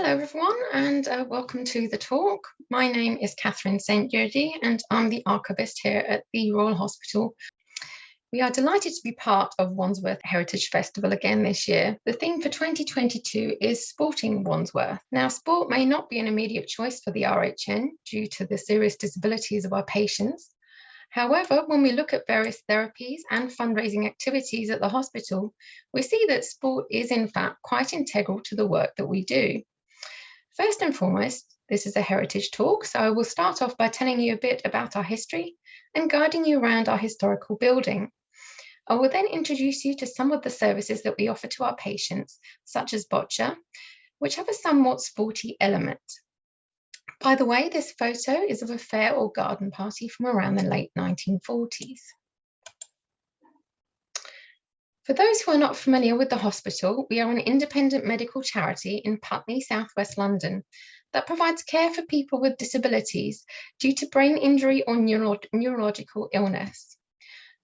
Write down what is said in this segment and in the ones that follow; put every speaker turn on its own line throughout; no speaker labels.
Hello everyone and welcome to the talk. My name is Katherine Szentgyorgyi and I'm the Archivist here at the Royal Hospital. We are delighted to be part of Wandsworth Heritage Festival again this year. The theme for 2022 is Sporting Wandsworth. Now, sport may not be an immediate choice for the RHN due to the serious disabilities of our patients. However, when we look at various therapies and fundraising activities at the hospital, we see that sport is in fact quite integral to the work that we do. First and foremost, this is a heritage talk, so I will start off by telling you a bit about our history and guiding you around our historical building. I will then introduce you to some of the services that we offer to our patients, such as Boccia, which have a somewhat sporty element. By the way, this photo is of a fair or garden party from around the late 1940s. For those who are not familiar with the hospital, we are an independent medical charity in Putney, southwest London, that provides care for people with disabilities due to brain injury or neurological illness.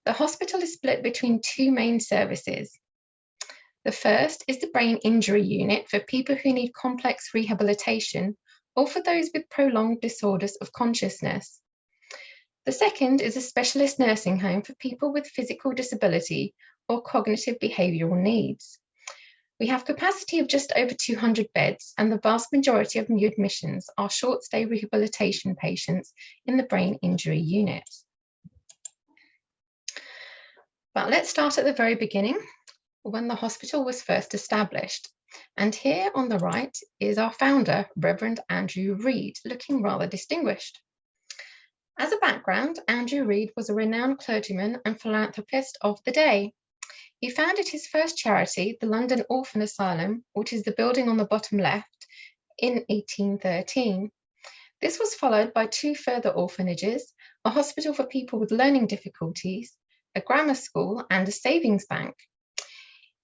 The hospital is split between two main services. The first is the brain injury unit for people who need complex rehabilitation or for those with prolonged disorders of consciousness. The second is a specialist nursing home for people with physical disability or cognitive behavioural needs. We have capacity of just over 200 beds, and the vast majority of new admissions are short-stay rehabilitation patients in the brain injury unit. But let's start at the very beginning, when the hospital was first established. And here on the right is our founder, Reverend Andrew Reid, looking rather distinguished. As a background, Andrew Reid was a renowned clergyman and philanthropist of the day. He founded his first charity, the London Orphan Asylum, which is the building on the bottom left, in 1813. This was followed by two further orphanages, a hospital for people with learning difficulties, a grammar school, and a savings bank.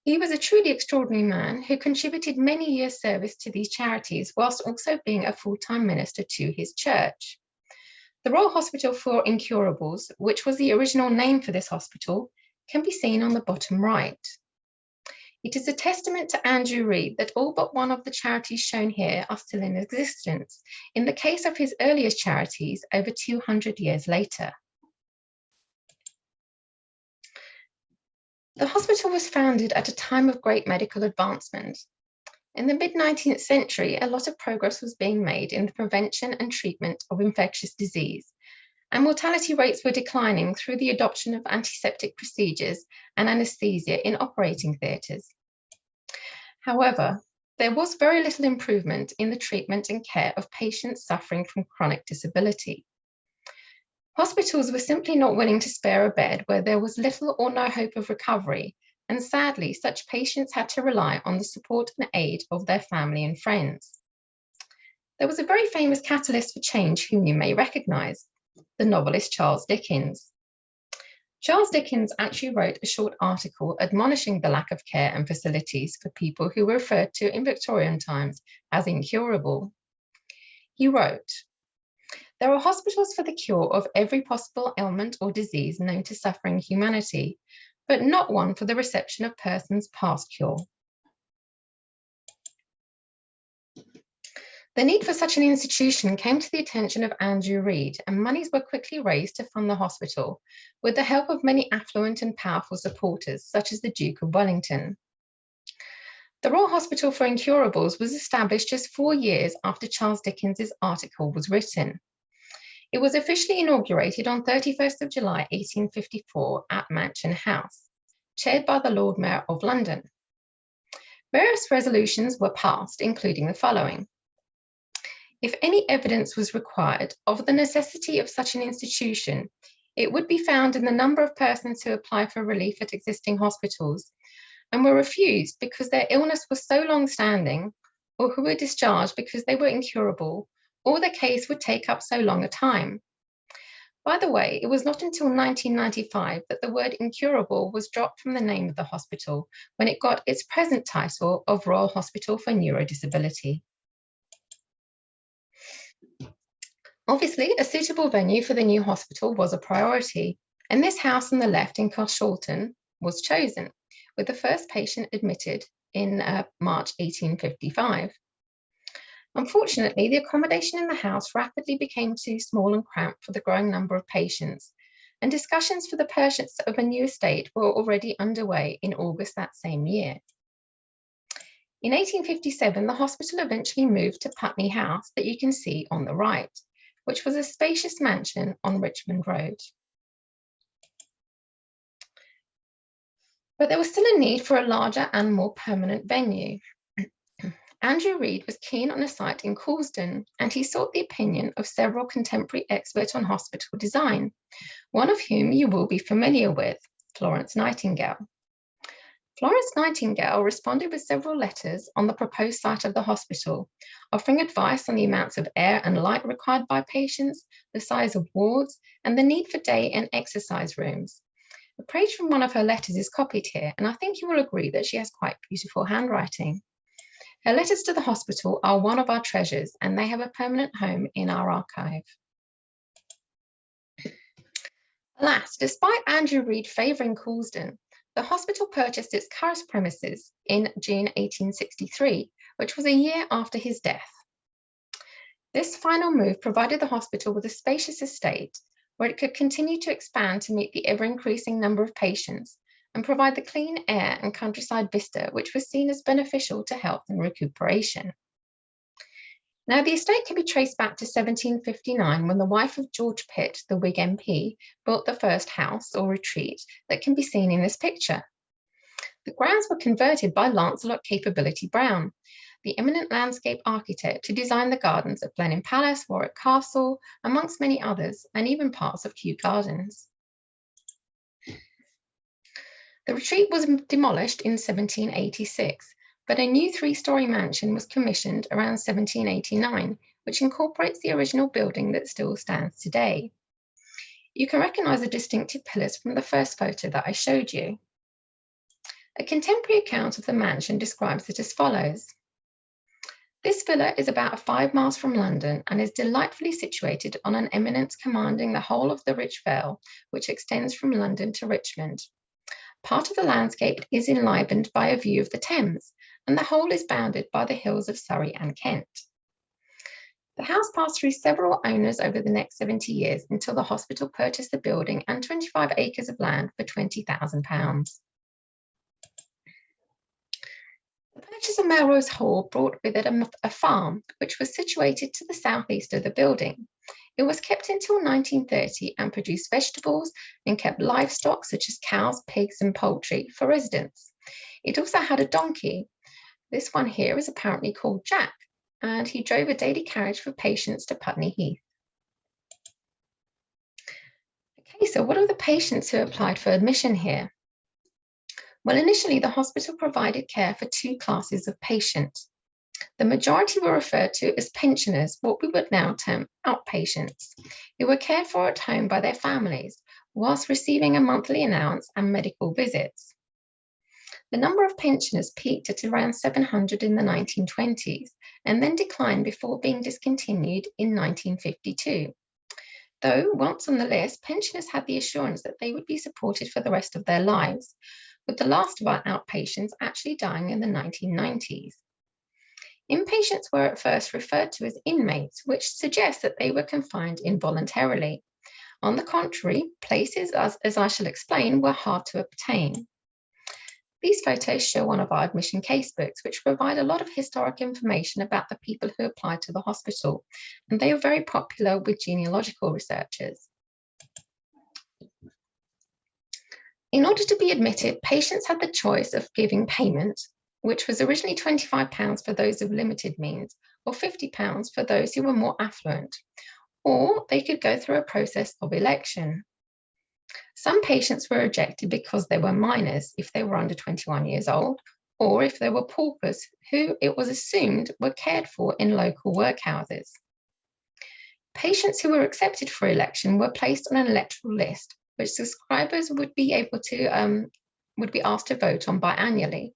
He was a truly extraordinary man who contributed many years' service to these charities whilst also being a full-time minister to his church. The Royal Hospital for Incurables, which was the original name for this hospital, can be seen on the bottom right. It is a testament to Andrew Reid that all but one of the charities shown here are still in existence, in the case of his earliest charities over 200 years later. The hospital was founded at a time of great medical advancement. In the mid-19th century, a lot of progress was being made in the prevention and treatment of infectious disease, and mortality rates were declining through the adoption of antiseptic procedures and anaesthesia in operating theatres. However, there was very little improvement in the treatment and care of patients suffering from chronic disability. Hospitals were simply not willing to spare a bed where there was little or no hope of recovery, and sadly, such patients had to rely on the support and aid of their family and friends. There was a very famous catalyst for change whom you may recognise, the novelist Charles Dickens. Charles Dickens actually wrote a short article admonishing the lack of care and facilities for people who were referred to in Victorian times as incurable. He wrote, "There are hospitals for the cure of every possible ailment or disease known to suffering humanity, but not one for the reception of persons past cure." The need for such an institution came to the attention of Andrew Reid, and monies were quickly raised to fund the hospital, with the help of many affluent and powerful supporters, such as the Duke of Wellington. The Royal Hospital for Incurables was established just 4 years after Charles Dickens's article was written. It was officially inaugurated on 31st of July 1854 at Mansion House, chaired by the Lord Mayor of London. Various resolutions were passed, including the following. If any evidence was required of the necessity of such an institution, it would be found in the number of persons who applied for relief at existing hospitals and were refused because their illness was so long-standing, or who were discharged because they were incurable, or the case would take up so long a time. By the way, it was not until 1995 that the word incurable was dropped from the name of the hospital, when it got its present title of Royal Hospital for Neuro-disability. Obviously, a suitable venue for the new hospital was a priority, and this house on the left in Carshalton was chosen, with the first patient admitted in March 1855. Unfortunately, the accommodation in the house rapidly became too small and cramped for the growing number of patients, and discussions for the purchase of a new estate were already underway in August that same year. In 1857, the hospital eventually moved to Putney House that you can see on the right, which was a spacious mansion on Richmond Road. But there was still a need for a larger and more permanent venue. Andrew Reed was keen on a site in Coulsdon, and he sought the opinion of several contemporary experts on hospital design, one of whom you will be familiar with, Florence Nightingale. Florence Nightingale responded with several letters on the proposed site of the hospital, offering advice on the amounts of air and light required by patients, the size of wards, and the need for day and exercise rooms. A page from one of her letters is copied here, and I think you will agree that she has quite beautiful handwriting. Her letters to the hospital are one of our treasures, and they have a permanent home in our archive. Alas, despite Andrew Reed favouring Coulsdon, the hospital purchased its current premises in June 1863, which was a year after his death. This final move provided the hospital with a spacious estate where it could continue to expand to meet the ever-increasing number of patients and provide the clean air and countryside vista which was seen as beneficial to health and recuperation. Now, the estate can be traced back to 1759 when the wife of George Pitt, the Whig MP, built the first house or retreat that can be seen in this picture. The grounds were converted by Lancelot Capability Brown, the eminent landscape architect who designed the gardens of Blenheim Palace, Warwick Castle, amongst many others, and even parts of Kew Gardens. The retreat was demolished in 1786, but a new three-storey mansion was commissioned around 1789, which incorporates the original building that still stands today. You can recognise the distinctive pillars from the first photo that I showed you. A contemporary account of the mansion describes it as follows. This villa is about 5 miles from London and is delightfully situated on an eminence commanding the whole of the rich vale, which extends from London to Richmond. Part of the landscape is enlivened by a view of the Thames, and the whole is bounded by the hills of Surrey and Kent. The house passed through several owners over the next 70 years until the hospital purchased the building and 25 acres of land for £20,000. The purchase of Melrose Hall brought with it a farm, which was situated to the southeast of the building. It was kept until 1930 and produced vegetables and kept livestock such as cows, pigs, and poultry for residents. It also had a donkey. This one here is apparently called Jack, and he drove a daily carriage for patients to Putney Heath. Okay, so what are the patients who applied for admission here? Well, initially, the hospital provided care for 2 classes of patients. The majority were referred to as pensioners, what we would now term outpatients, who were cared for at home by their families, whilst receiving a monthly allowance and medical visits. The number of pensioners peaked at around 700 in the 1920s and then declined before being discontinued in 1952. Though, once on the list, pensioners had the assurance that they would be supported for the rest of their lives, with the last of our outpatients actually dying in the 1990s. Inpatients were at first referred to as inmates, which suggests that they were confined involuntarily. On the contrary, places, as I shall explain, were hard to obtain. These photos show one of our admission casebooks, which provide a lot of historic information about the people who applied to the hospital, and they are very popular with genealogical researchers. In order to be admitted, patients had the choice of giving payment, which was originally £25 for those of limited means, or £50 for those who were more affluent, or they could go through a process of election. Some patients were rejected because they were minors, if they were under 21 years old, or if they were paupers, who it was assumed were cared for in local workhouses. Patients who were accepted for election were placed on an electoral list, which subscribers would be asked to vote on biannually.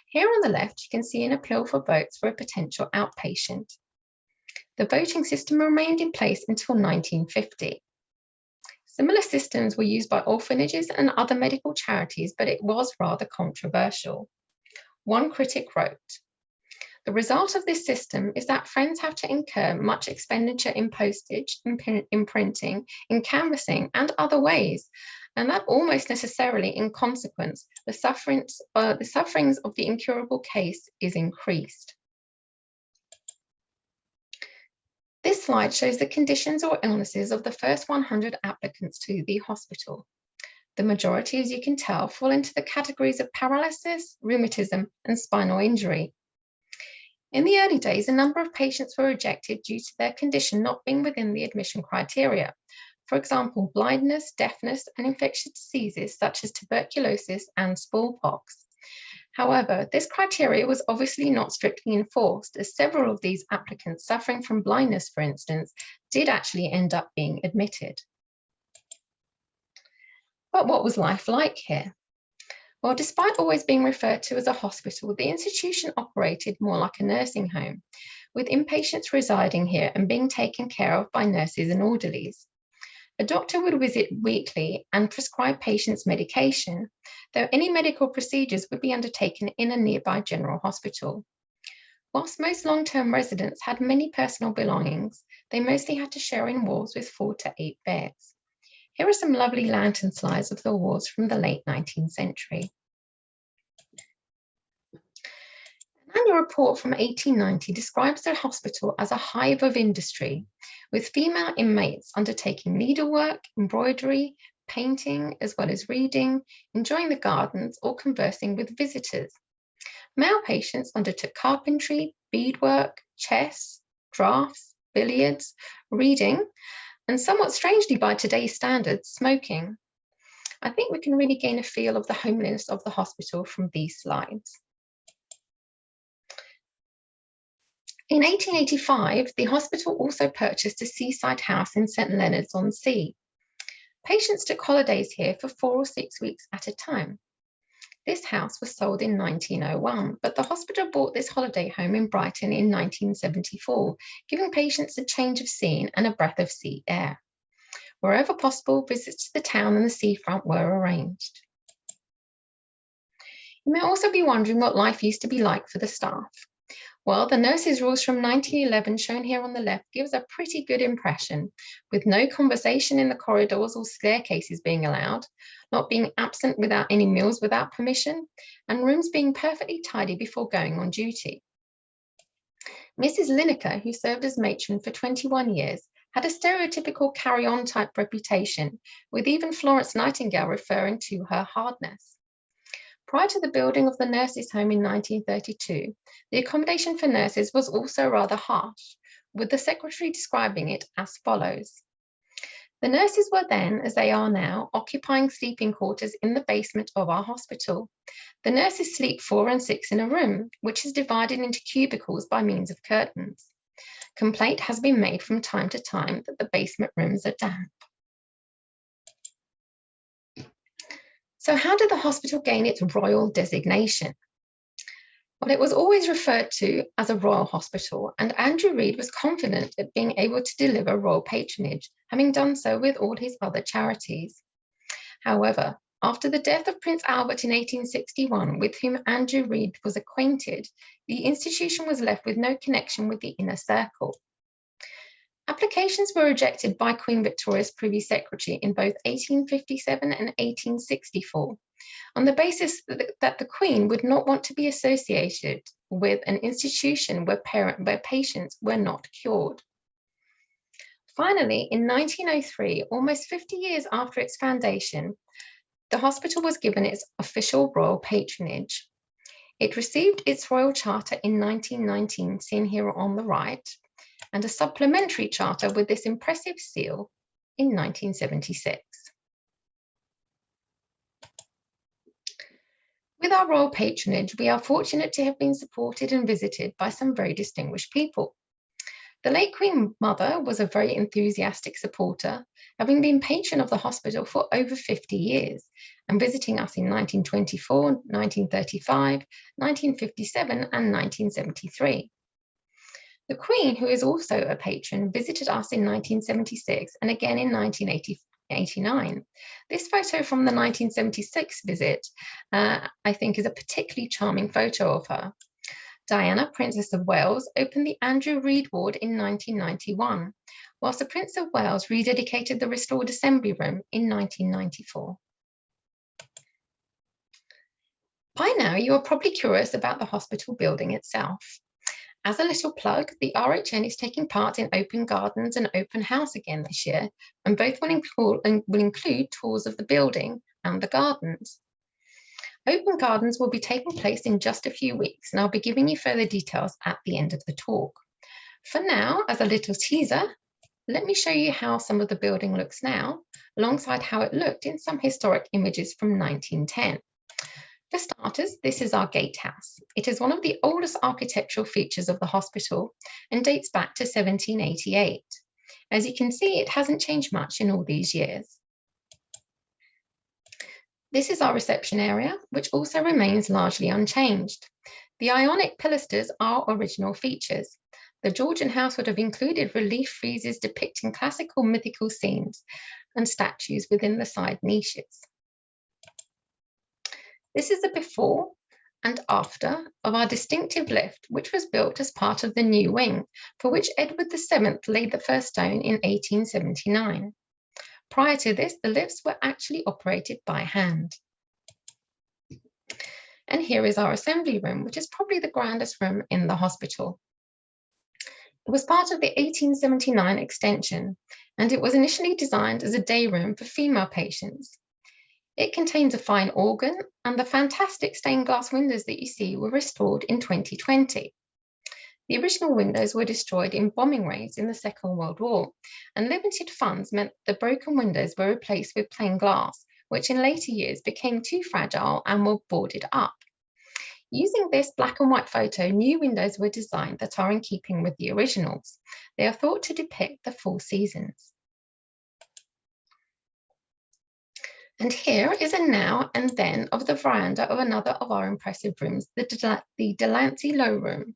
Here on the left, you can see an appeal for votes for a potential outpatient. The voting system remained in place until 1950. Similar systems were used by orphanages and other medical charities, but it was rather controversial. One critic wrote, The result of this system is that friends have to incur much expenditure in postage, in printing, in canvassing, and other ways, and that almost necessarily, in consequence, the sufferings of the incurable case is increased. This slide shows the conditions or illnesses of the first 100 applicants to the hospital. The majority, as you can tell, fall into the categories of paralysis, rheumatism, and spinal injury. In the early days, a number of patients were rejected due to their condition not being within the admission criteria. For example, blindness, deafness, and infectious diseases such as tuberculosis and smallpox. However, this criteria was obviously not strictly enforced, as several of these applicants suffering from blindness, for instance, did actually end up being admitted. But what was life like here? Well, despite always being referred to as a hospital, the institution operated more like a nursing home, with inpatients residing here and being taken care of by nurses and orderlies. A doctor would visit weekly and prescribe patients medication, though any medical procedures would be undertaken in a nearby general hospital. Whilst most long-term residents had many personal belongings, they mostly had to share in wards with 4 to 8 beds. Here are some lovely lantern slides of the wards from the late 19th century. An annual report from 1890 describes the hospital as a hive of industry, with female inmates undertaking needlework, embroidery, painting, as well as reading, enjoying the gardens, or conversing with visitors. Male patients undertook carpentry, beadwork, chess, drafts, billiards, reading, and somewhat strangely by today's standards, smoking. I think we can really gain a feel of the homeliness of the hospital from these slides. In 1885, the hospital also purchased a seaside house in St Leonards-on-Sea. Patients took holidays here for 4 or 6 weeks at a time. This house was sold in 1901, but the hospital bought this holiday home in Brighton in 1974, giving patients a change of scene and a breath of sea air. Wherever possible, visits to the town and the seafront were arranged. You may also be wondering what life used to be like for the staff. Well, the nurses' rules from 1911 shown here on the left gives a pretty good impression, with no conversation in the corridors or staircases being allowed, not being absent without any meals without permission, and rooms being perfectly tidy before going on duty. Mrs. Lineker, who served as matron for 21 years, had a stereotypical carry-on type reputation, with even Florence Nightingale referring to her hardness. Prior to the building of the nurses' home in 1932, the accommodation for nurses was also rather harsh, with the secretary describing it as follows. The nurses were then, as they are now, occupying sleeping quarters in the basement of our hospital. The nurses sleep 4 and 6 in a room, which is divided into cubicles by means of curtains. Complaint has been made from time to time that the basement rooms are damp. So how did the hospital gain its royal designation? Well, it was always referred to as a royal hospital, and Andrew Reid was confident at being able to deliver royal patronage, having done so with all his other charities. However, after the death of Prince Albert in 1861, with whom Andrew Reid was acquainted, the institution was left with no connection with the inner circle. Applications were rejected by Queen Victoria's Privy Secretary in both 1857 and 1864, on the basis that the Queen would not want to be associated with an institution where patients were not cured. Finally, in 1903, almost 50 years after its foundation, the hospital was given its official royal patronage. It received its royal charter in 1919, seen here on the right, and a supplementary charter with this impressive seal in 1976. With our royal patronage, we are fortunate to have been supported and visited by some very distinguished people. The late Queen Mother was a very enthusiastic supporter, having been patron of the hospital for over 50 years and visiting us in 1924, 1935, 1957 and 1973. The Queen, who is also a patron, visited us in 1976 and again in 1989. This photo from the 1976 visit, I think, is a particularly charming photo of her. Diana, Princess of Wales, opened the Andrew Reed Ward in 1991, whilst the Prince of Wales rededicated the restored Assembly Room in 1994. By now, you are probably curious about the hospital building itself. As a little plug, the RHN is taking part in Open Gardens and Open House again this year, and both will include tours of the building and the gardens. Open Gardens will be taking place in just a few weeks, and I'll be giving you further details at the end of the talk. For now, as a little teaser, let me show you how some of the building looks now, alongside how it looked in some historic images from 1910. For starters, this is our gatehouse. It is one of the oldest architectural features of the hospital and dates back to 1788. As you can see, it hasn't changed much in all these years. This is our reception area, which also remains largely unchanged. The Ionic pilasters are original features. The Georgian house would have included relief friezes depicting classical mythical scenes and statues within the side niches. This is the before and after of our distinctive lift, which was built as part of the new wing, for which Edward VII laid the first stone in 1879. Prior to this, the lifts were actually operated by hand. And here is our assembly room, which is probably the grandest room in the hospital. It was part of the 1879 extension, and it was initially designed as a day room for female patients. It contains a fine organ, and the fantastic stained glass windows that you see were restored in 2020. The original windows were destroyed in bombing raids in the Second World War, and limited funds meant the broken windows were replaced with plain glass, which in later years became too fragile and were boarded up. Using this black and white photo, new windows were designed that are in keeping with the originals. They are thought to depict the 4 seasons. And here is a now and then of the veranda of another of our impressive rooms, the Lancey Lowe room.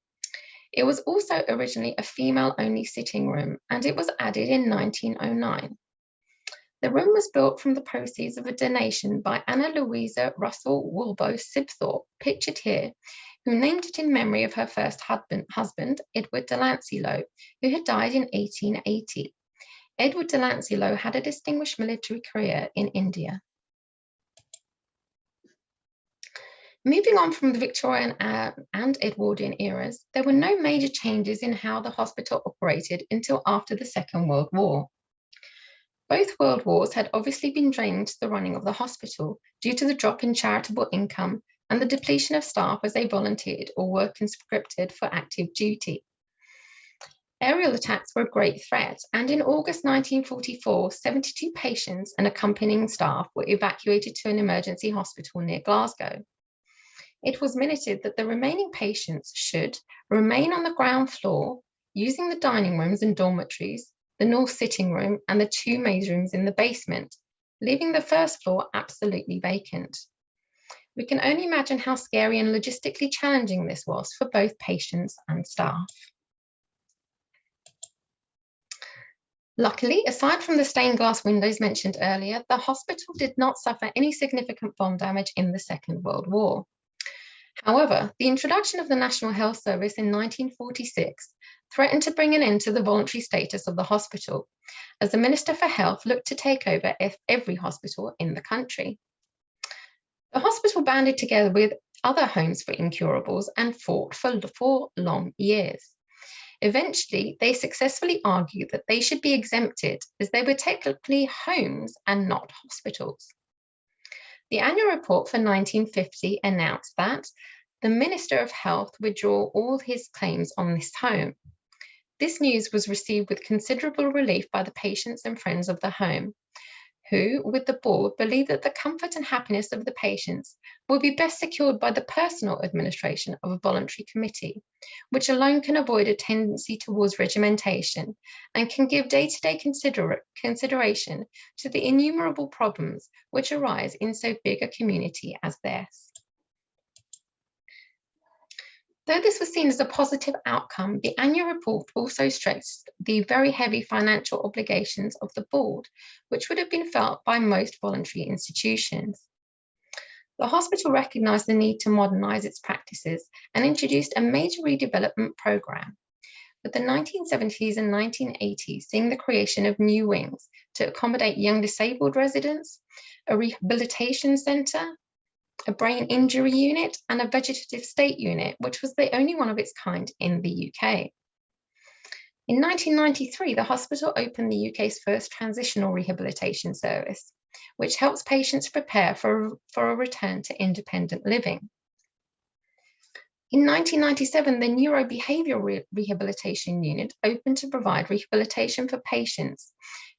It was also originally a female-only sitting room, and it was added in 1909. The room was built from the proceeds of a donation by Anna Louisa Russell Woolbo Sibthorpe, pictured here, who named it in memory of her first husband, Edward de Lancey Lowe, who had died in 1880. Edward de Lancey Lowe had a distinguished military career in India. Moving on from the Victorian and Edwardian eras, there were no major changes in how the hospital operated until after the Second World War. Both world wars had obviously been draining to the running of the hospital due to the drop in charitable income and the depletion of staff as they volunteered or were conscripted for active duty. Aerial attacks were a great threat, and in August 1944, 72 patients and accompanying staff were evacuated to an emergency hospital near Glasgow. It was minuted that the remaining patients should remain on the ground floor, using the dining rooms and dormitories, the north sitting room, and the 2 maid rooms in the basement, leaving the first floor absolutely vacant. We can only imagine how scary and logistically challenging this was for both patients and staff. Luckily, aside from the stained glass windows mentioned earlier, the hospital did not suffer any significant bomb damage in the Second World War. However, the introduction of the National Health Service in 1946 threatened to bring an end to the voluntary status of the hospital, as the Minister for Health looked to take over every hospital in the country. The hospital banded together with other homes for incurables and fought for 4 long years. Eventually, they successfully argued that they should be exempted as they were technically homes and not hospitals. The annual report for 1950 announced that the Minister of Health withdrew all his claims on this home. This news was received with considerable relief by the patients and friends of the home, who, with the board, believed that the comfort and happiness of the patients will be best secured by the personal administration of a voluntary committee, which alone can avoid a tendency towards regimentation and can give day-to-day consideration to the innumerable problems which arise in so big a community as theirs. Though this was seen as a positive outcome, the annual report also stressed the very heavy financial obligations of the board, which would have been felt by most voluntary institutions. The hospital recognised the need to modernise its practices and introduced a major redevelopment programme, with the 1970s and 1980s seeing the creation of new wings to accommodate young disabled residents, a rehabilitation centre, a brain injury unit, and a vegetative state unit, which was the only one of its kind in the UK. In 1993, the hospital opened the UK's first transitional rehabilitation service, which helps patients prepare for a return to independent living. In 1997, the Neurobehavioural Rehabilitation Unit opened to provide rehabilitation for patients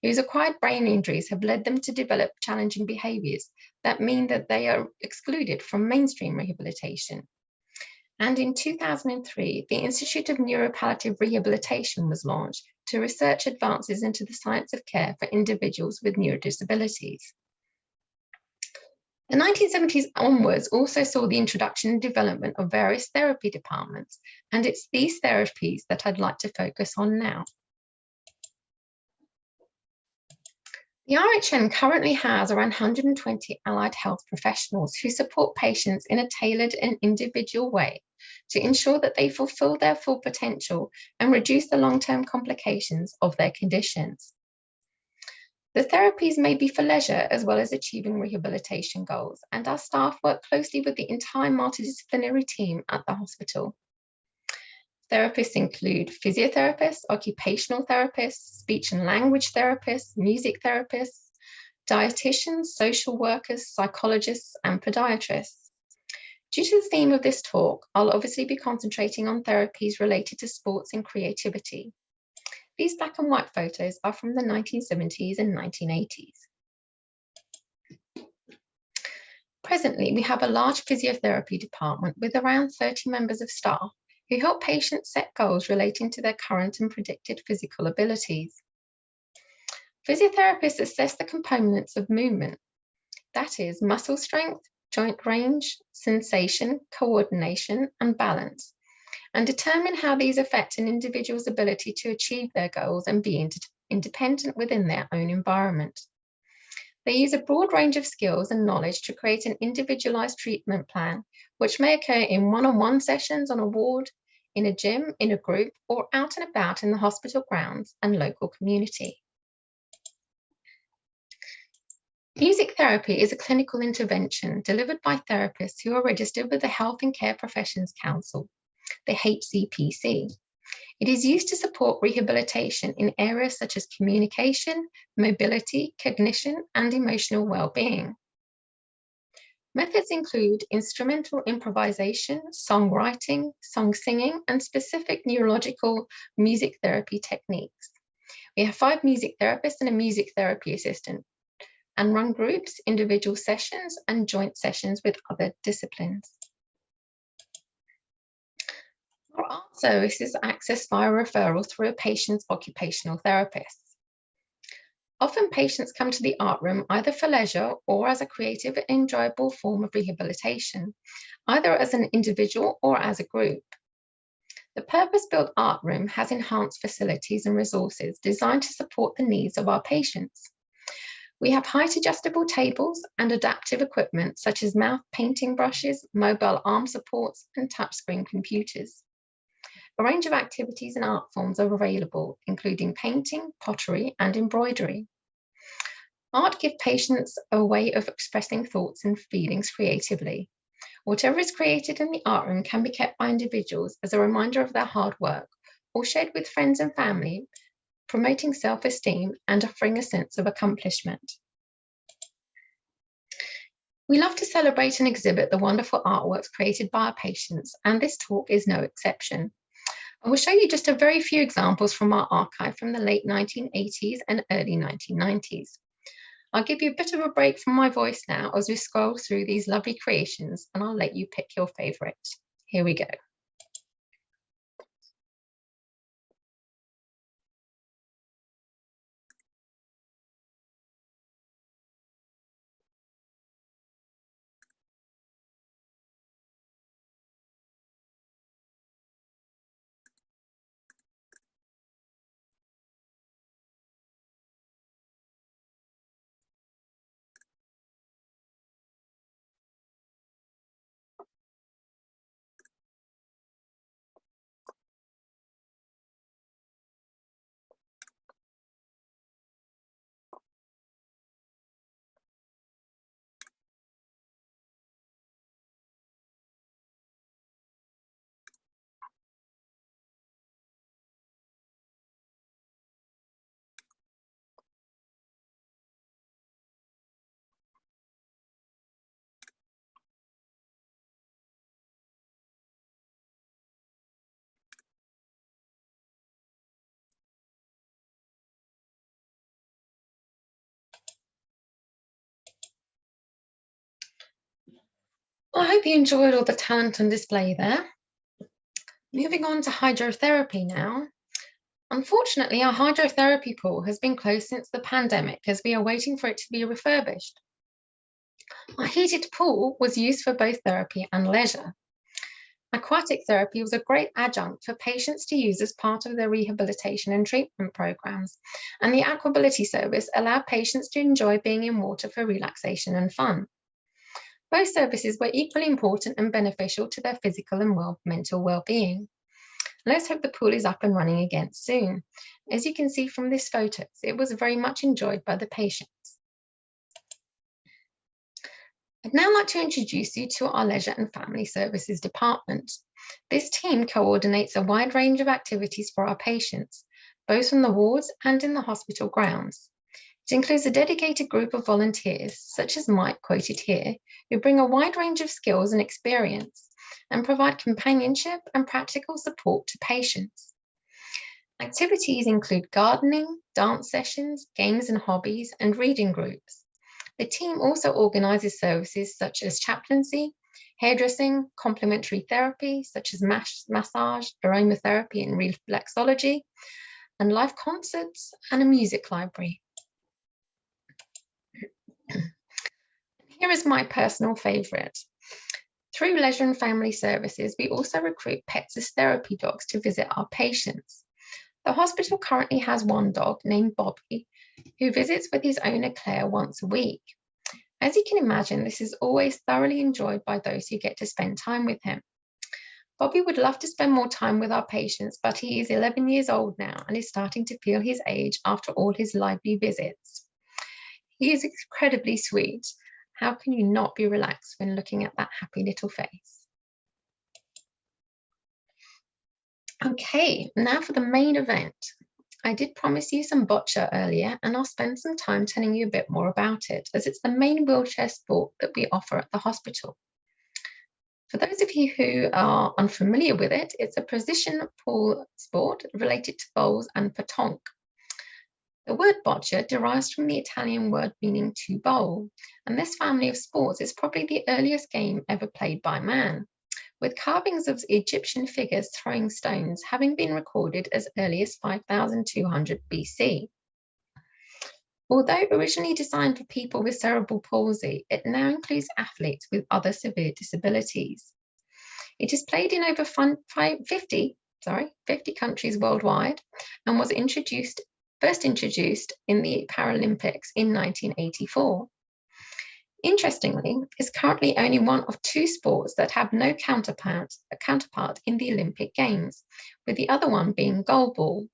whose acquired brain injuries have led them to develop challenging behaviours that mean that they are excluded from mainstream rehabilitation. And in 2003, the Institute of Neuropalliative Rehabilitation was launched to research advances into the science of care for individuals with neurodisabilities. The 1970s onwards also saw the introduction and development of various therapy departments, and it's these therapies that I'd like to focus on now. The RHN currently has around 120 allied health professionals who support patients in a tailored and individual way to ensure that they fulfill their full potential and reduce the long-term complications of their conditions. The therapies may be for leisure as well as achieving rehabilitation goals, and our staff work closely with the entire multidisciplinary team at the hospital. Therapists include physiotherapists, occupational therapists, speech and language therapists, music therapists, dietitians, social workers, psychologists, and podiatrists. Due to the theme of this talk, I'll obviously be concentrating on therapies related to sports and creativity. These black and white photos are from the 1970s and 1980s. Presently, we have a large physiotherapy department with around 30 members of staff who help patients set goals relating to their current and predicted physical abilities. Physiotherapists assess the components of movement, that is, muscle strength, joint range, sensation, coordination, and balance, and determine how these affect an individual's ability to achieve their goals and be independent within their own environment. They use a broad range of skills and knowledge to create an individualized treatment plan, which may occur in one-on-one sessions on a ward, in a gym, in a group, or out and about in the hospital grounds and local community. Music therapy is a clinical intervention delivered by therapists who are registered with the Health and Care Professions Council, the HCPC. It is used to support rehabilitation in areas such as communication, mobility, cognition, and emotional well-being. Methods include instrumental improvisation, songwriting, song singing, and specific neurological music therapy techniques. We have 5 music therapists and a music therapy assistant, and run groups, individual sessions, and joint sessions with other disciplines. Our art service is accessed via referral through a patient's occupational therapist. Often patients come to the art room either for leisure or as a creative and enjoyable form of rehabilitation, either as an individual or as a group. The purpose-built art room has enhanced facilities and resources designed to support the needs of our patients. We have height-adjustable tables and adaptive equipment such as mouth painting brushes, mobile arm supports, and touchscreen computers. A range of activities and art forms are available, including painting, pottery, and embroidery. Art gives patients a way of expressing thoughts and feelings creatively. Whatever is created in the art room can be kept by individuals as a reminder of their hard work, or shared with friends and family, promoting self-esteem and offering a sense of accomplishment. We love to celebrate and exhibit the wonderful artworks created by our patients, and this talk is no exception. I will show you just a very few examples from our archive from the late 1980s and early 1990s. I'll give you a bit of a break from my voice now as we scroll through these lovely creations, and I'll let you pick your favourite. Here we go. Well, I hope you enjoyed all the talent on display there. Moving on to hydrotherapy now. Unfortunately, our hydrotherapy pool has been closed since the pandemic as we are waiting for it to be refurbished. Our heated pool was used for both therapy and leisure. Aquatic therapy was a great adjunct for patients to use as part of their rehabilitation and treatment programs, and the Aquability service allowed patients to enjoy being in water for relaxation and fun. Both services were equally important and beneficial to their physical and mental well-being. Let's hope the pool is up and running again soon. As you can see from this photo, it was very much enjoyed by the patients. I'd now like to introduce you to our Leisure and Family Services department. This team coordinates a wide range of activities for our patients, both on the wards and in the hospital grounds. It includes a dedicated group of volunteers, such as Mike quoted here, who bring a wide range of skills and experience and provide companionship and practical support to patients. Activities include gardening, dance sessions, games and hobbies, and reading groups. The team also organises services such as chaplaincy, hairdressing, complementary therapy such as massage, aromatherapy and reflexology, and live concerts and a music library. Here is my personal favourite. Through Leisure and Family Services, we also recruit pets as therapy dogs to visit our patients. The hospital currently has one dog named Bobby, who visits with his owner Claire once a week. As you can imagine, this is always thoroughly enjoyed by those who get to spend time with him. Bobby would love to spend more time with our patients, but he is 11 years old now and is starting to feel his age after all his lively visits. He is incredibly sweet. How can you not be relaxed when looking at that happy little face? Okay, now for the main event. I did promise you some boccia earlier, and I'll spend some time telling you a bit more about it, as it's the main wheelchair sport that we offer at the hospital. For those of you who are unfamiliar with it, it's a precision pool sport related to bowls and pétanque. The word boccia derives from the Italian word meaning to bowl, and this family of sports is probably the earliest game ever played by man, with carvings of Egyptian figures throwing stones having been recorded as early as 5200 BC. Although originally designed for people with cerebral palsy, it now includes athletes with other severe disabilities. It is played in over 50 countries worldwide and was first introduced in the Paralympics in 1984. Interestingly, it's currently only one of two sports that have no counterpart in the Olympic Games, with the other one being goalball.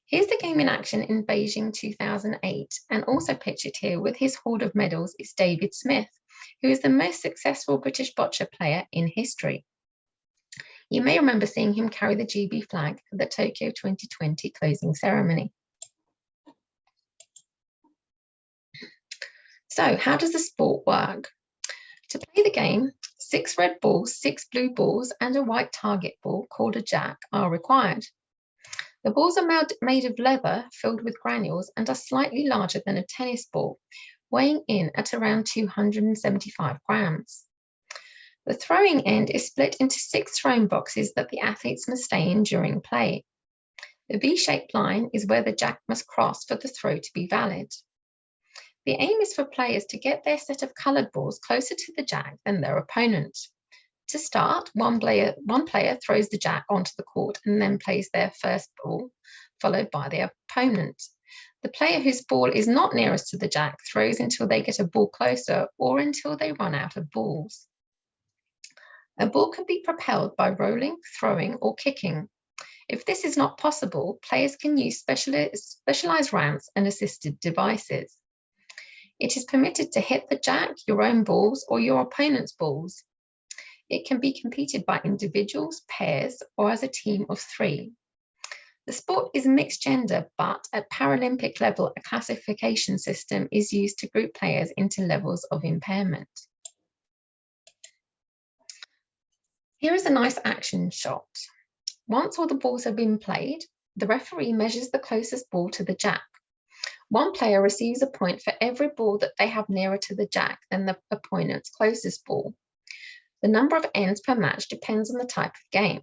Here's the game in action in Beijing 2008, and also pictured here with his hoard of medals is David Smith, who is the most successful British boccia player in history. You may remember seeing him carry the GB flag at the Tokyo 2020 closing ceremony. So how does the sport work? To play the game, 6 red balls, 6 blue balls, and a white target ball called a jack are required. The balls are made of leather filled with granules and are slightly larger than a tennis ball, weighing in at around 275 grams. The throwing end is split into 6 throwing boxes that the athletes must stay in during play. The V-shaped line is where the jack must cross for the throw to be valid. The aim is for players to get their set of coloured balls closer to the jack than their opponent. To start, one player throws the jack onto the court and then plays their first ball, followed by their opponent. The player whose ball is not nearest to the jack throws until they get a ball closer or until they run out of balls. A ball can be propelled by rolling, throwing, or kicking. If this is not possible, players can use specialised ramps and assisted devices. It is permitted to hit the jack, your own balls, or your opponent's balls. It can be competed by individuals, pairs, or as a team of 3. The sport is mixed gender, but at Paralympic level, a classification system is used to group players into levels of impairment. Here is a nice action shot. Once all the balls have been played, the referee measures the closest ball to the jack. One player receives a point for every ball that they have nearer to the jack than the opponent's closest ball. The number of ends per match depends on the type of game.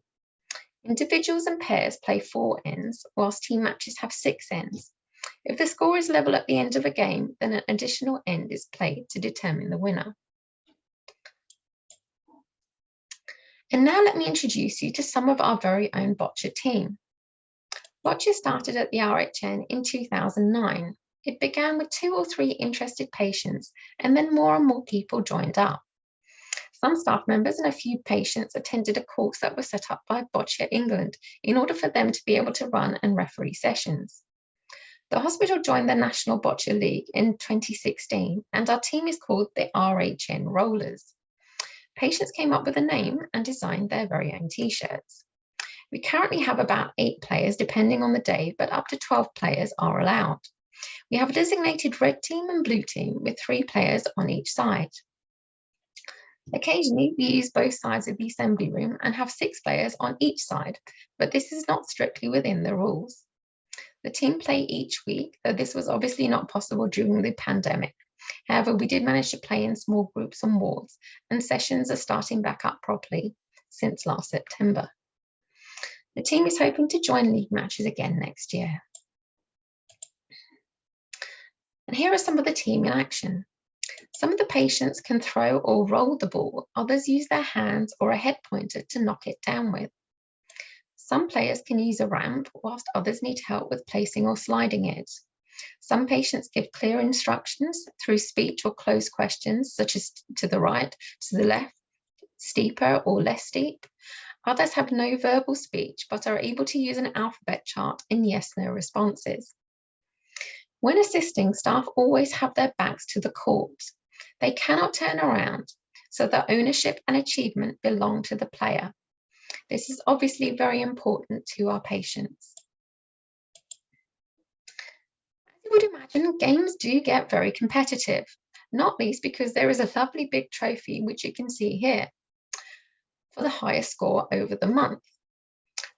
Individuals and pairs play 4 ends, whilst team matches have 6 ends. If the score is level at the end of a game, then an additional end is played to determine the winner. And now let me introduce you to some of our very own Boccia team. Boccia started at the RHN in 2009. It began with 2 or 3 interested patients, and then more and more people joined up. Some staff members and a few patients attended a course that was set up by Boccia England in order for them to be able to run and referee sessions. The hospital joined the National Boccia League in 2016, and our team is called the RHN Rollers. Patients came up with a name and designed their very own t-shirts. We currently have about 8 players depending on the day, but up to 12 players are allowed. We have a designated red team and blue team with 3 players on each side. Occasionally, we use both sides of the assembly room and have 6 players on each side, but this is not strictly within the rules. The team play each week, though this was obviously not possible during the pandemic. However, we did manage to play in small groups on wards, and sessions are starting back up properly since last September. The team is hoping to join league matches again next year. And here are some of the team in action. Some of the patients can throw or roll the ball, others use their hands or a head pointer to knock it down with. Some players can use a ramp, whilst others need help with placing or sliding it. Some patients give clear instructions through speech or closed questions, such as to the right, to the left, steeper or less steep. Others have no verbal speech, but are able to use an alphabet chart in yes/no responses. When assisting, staff always have their backs to the court. They cannot turn around, so the ownership and achievement belong to the player. This is obviously very important to our patients. As you would imagine, games do get very competitive, not least because there is a lovely big trophy, which you can see here, for the highest score over the month.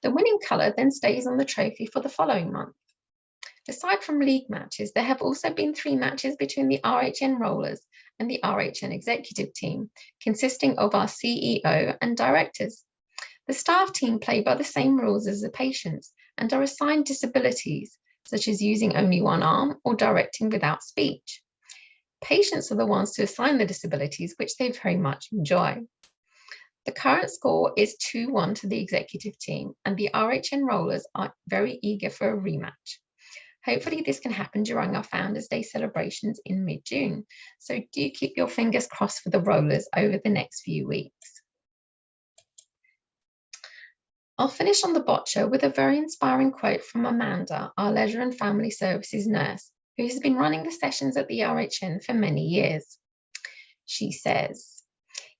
The winning colour then stays on the trophy for the following month. Aside from league matches, there have also been 3 matches between the RHN Rollers and the RHN Executive Team, consisting of our CEO and directors. The staff team play by the same rules as the patients and are assigned disabilities, such as using only one arm or directing without speech. Patients are the ones to assign the disabilities, which they very much enjoy. The current score is 2-1 to the executive team, and the RHN Rollers are very eager for a rematch. Hopefully this can happen during our Founders' Day celebrations in mid-June, so do keep your fingers crossed for the Rollers over the next few weeks. I'll finish on the Boccia with a very inspiring quote from Amanda, our Leisure and Family Services nurse, who has been running the sessions at the RHN for many years. She says,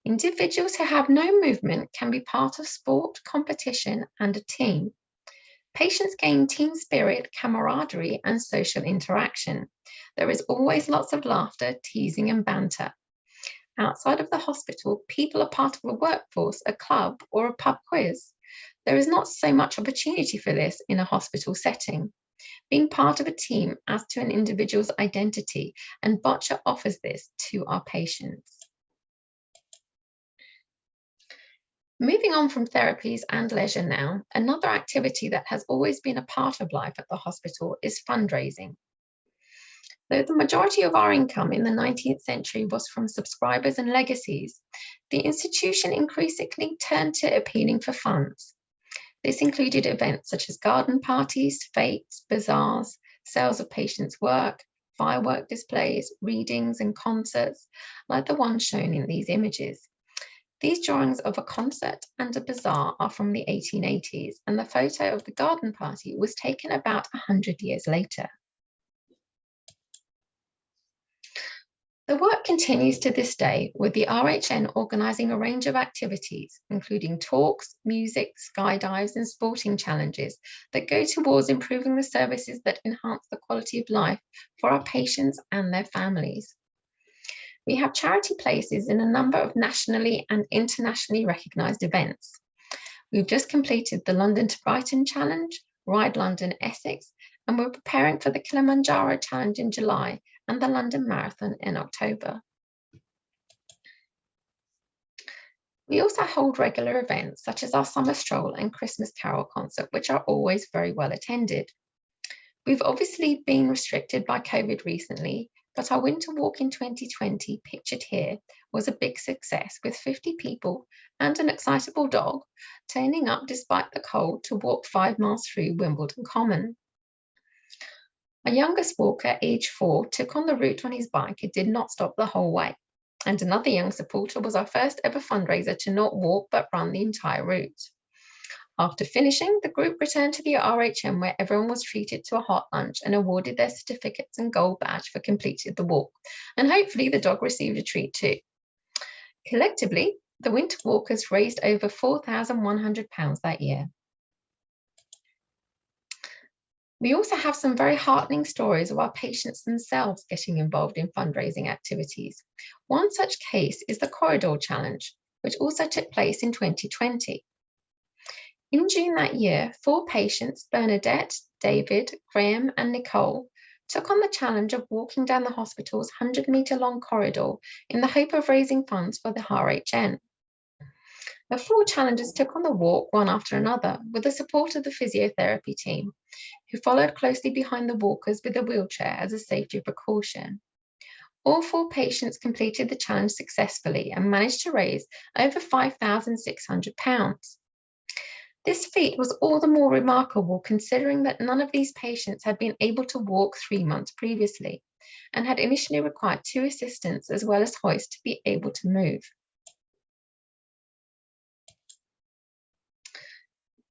"Individuals who have no movement can be part of sport, competition, and a team. Patients gain team spirit, camaraderie, and social interaction. There is always lots of laughter, teasing, and banter. Outside of the hospital, people are part of a workforce, a club, or a pub quiz. There is not so much opportunity for this in a hospital setting. Being part of a team adds to an individual's identity, and Boccia offers this to our patients." Moving on from therapies and leisure now, another activity that has always been a part of life at the hospital is fundraising. Though the majority of our income in the 19th century was from subscribers and legacies, the institution increasingly turned to appealing for funds. This included events such as garden parties, fetes, bazaars, sales of patients' work, firework displays, readings and concerts, like the one shown in these images. These drawings of a concert and a bazaar are from the 1880s, and the photo of the garden party was taken about 100 years later. The work continues to this day, with the RHN organising a range of activities, including talks, music, skydives and sporting challenges that go towards improving the services that enhance the quality of life for our patients and their families. We have charity places in a number of nationally and internationally recognised events. We've just completed the London to Brighton Challenge, Ride London Essex, and we're preparing for the Kilimanjaro Challenge in July and the London Marathon in October. We also hold regular events such as our summer stroll and Christmas carol concert, which are always very well attended. We've obviously been restricted by COVID recently, but our winter walk in 2020, pictured here, was a big success with 50 people and an excitable dog turning up despite the cold to walk 5 miles through Wimbledon Common. My youngest walker, age 4, took on the route on his bike and did not stop the whole way. And another young supporter was our first ever fundraiser to not walk but run the entire route. After finishing, the group returned to the RHN where everyone was treated to a hot lunch and awarded their certificates and gold badge for completing the walk. And hopefully the dog received a treat too. Collectively, the winter walkers raised over £4,100 that year. We also have some very heartening stories of our patients themselves getting involved in fundraising activities. One such case is the Corridor Challenge, which also took place in 2020. In June that year, 4 patients, Bernadette, David, Graham, and Nicole, took on the challenge of walking down the hospital's 100-metre-long corridor in the hope of raising funds for the RHN. The 4 challengers took on the walk one after another with the support of the physiotherapy team, who followed closely behind the walkers with a wheelchair as a safety precaution. All 4 patients completed the challenge successfully and managed to raise over £5,600. This feat was all the more remarkable considering that none of these patients had been able to walk 3 months previously and had initially required 2 assistants as well as hoists to be able to move.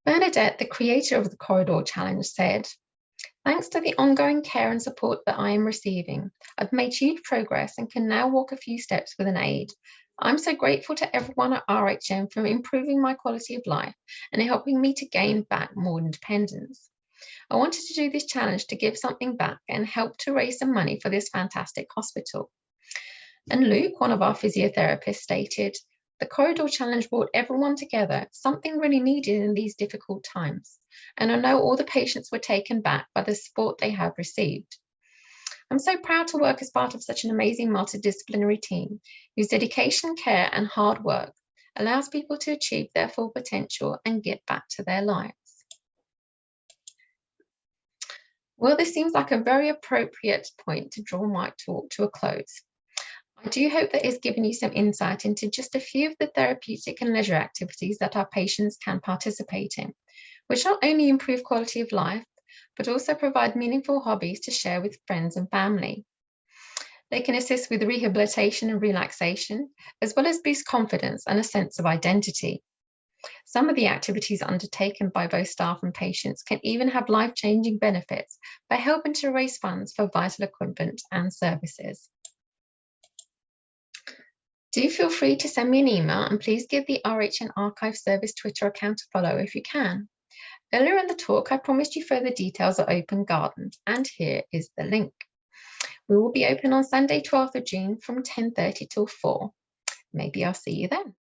Bernadette, the creator of the Corridor Challenge, said, "Thanks to the ongoing care and support that I am receiving, I've made huge progress and can now walk a few steps with an aid. I'm so grateful to everyone at RHN for improving my quality of life and helping me to gain back more independence. I wanted to do this challenge to give something back and help to raise some money for this fantastic hospital." And Luke, one of our physiotherapists, stated, "The Corridor Challenge brought everyone together, something really needed in these difficult times. And I know all the patients were taken back by the support they have received. I'm so proud to work as part of such an amazing multidisciplinary team whose dedication, care, and hard work allows people to achieve their full potential and get back to their lives." Well, this seems like a very appropriate point to draw my talk to a close. I do hope that it's given you some insight into just a few of the therapeutic and leisure activities that our patients can participate in, which not only improve quality of life, but also provide meaningful hobbies to share with friends and family. They can assist with rehabilitation and relaxation, as well as boost confidence and a sense of identity. Some of the activities undertaken by both staff and patients can even have life-changing benefits by helping to raise funds for vital equipment and services. Do feel free to send me an email and please give the RHN Archive Service Twitter account a follow if you can. Earlier in the talk, I promised you further details of Open Gardens, and here is the link. We will be open on Sunday, 12th of June from 10:30 till 4. Maybe I'll see you then.